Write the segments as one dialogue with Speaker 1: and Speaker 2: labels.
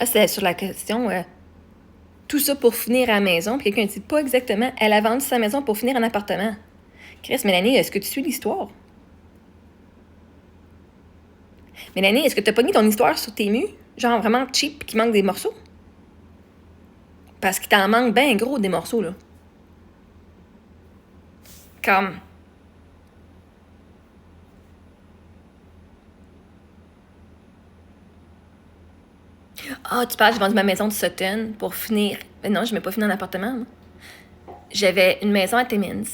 Speaker 1: Ah, c'est sur la question, tout ça pour finir à la maison, puis quelqu'un dit pas exactement, elle a vendu sa maison pour finir en appartement. Chris, Mélanie, est-ce que tu suis l'histoire? Mélanie, est-ce que t'as pogné ton histoire sur tes murs? Genre vraiment cheap, qui manque des morceaux? Parce qu'il t'en manque bien gros des morceaux, là. Comme... Ah, tu parles, j'ai vendu ma maison de Sutton pour finir... Mais non, je m'ai pas fini en appartement, moi. J'avais une maison à Timmins,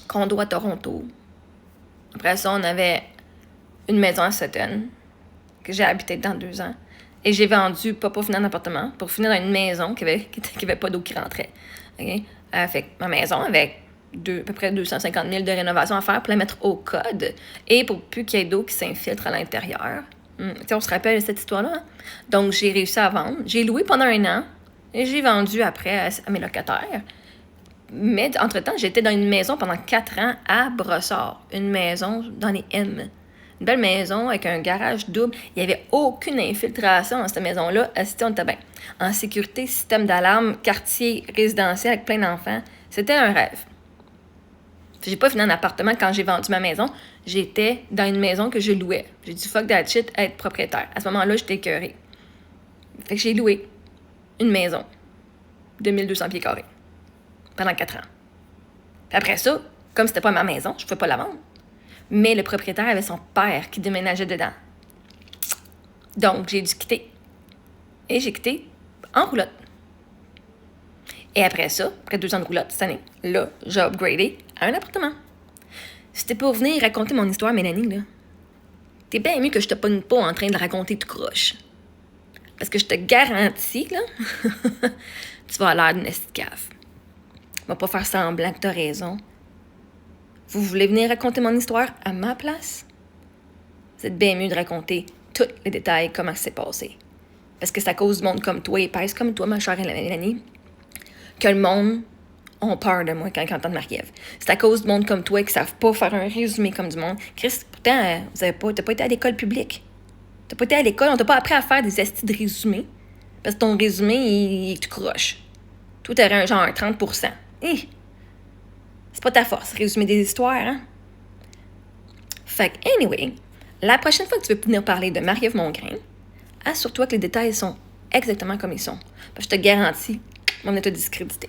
Speaker 1: condo à Toronto. Après ça, on avait une maison à Sutton, que j'ai habité dans 2 ans. Et j'ai vendu, pas pour finir en appartement, pour finir dans une maison qui avait pas d'eau qui rentrait. Okay? Fait que ma maison avec à peu près 250 000 de rénovation à faire pour la mettre au code et pour plus qu'il y ait d'eau qui s'infiltre à l'intérieur. On se rappelle cette histoire-là. Hein? Donc, j'ai réussi à vendre. J'ai loué pendant 1 an et j'ai vendu après à mes locataires. Mais entre-temps, j'étais dans une maison pendant 4 ans à Brossard. Une maison dans les M. Une belle maison avec un garage double. Il n'y avait aucune infiltration dans cette maison-là. On était bien. En sécurité, système d'alarme, quartier résidentiel avec plein d'enfants. C'était un rêve. J'ai pas fini en appartement quand j'ai vendu ma maison. J'étais dans une maison que je louais. J'ai dit fuck that shit, être propriétaire. À ce moment-là, j'étais écœurée. Fait que j'ai loué une maison de 1200 pieds carrés pendant 4 ans. Puis après ça, comme c'était pas ma maison, je pouvais pas la vendre. Mais le propriétaire avait son père qui déménageait dedans. Donc, j'ai dû quitter. Et j'ai quitté en roulotte. Et après ça, après 2 ans de roulotte cette année, là, j'ai upgradé à un appartement. C'était pour venir raconter mon histoire, Mélanie, là. T'es bien mieux que je te pogne pas en train de la raconter tout croche. Parce que je te garantis, là, tu vas avoir l'air d'une escave. On va pas faire semblant que t'as raison. Vous voulez venir raconter mon histoire à ma place? Vous êtes bien mieux de raconter tous les détails, comment ça s'est passé. Parce que c'est à cause du monde comme toi, épaisse comme toi, ma chère Mélanie, que le monde ont peur de moi quand ils entendent Marie-Ève. C'est à cause du monde comme toi qui savent pas faire un résumé comme du monde. Chris, pourtant, t'as pas été à l'école publique. T'as pas été à l'école, on t'a pas appris à faire des estis de résumé. Parce que ton résumé, il est tout croche. Toi, t'aurais un genre 30%. C'est pas ta force, résumer des histoires, hein? Fait que, anyway, la prochaine fois que tu veux venir parler de Marie-Ève Mongrain, assure-toi que les détails sont exactement comme ils sont. Parce que je te garantis, on va te discréditer.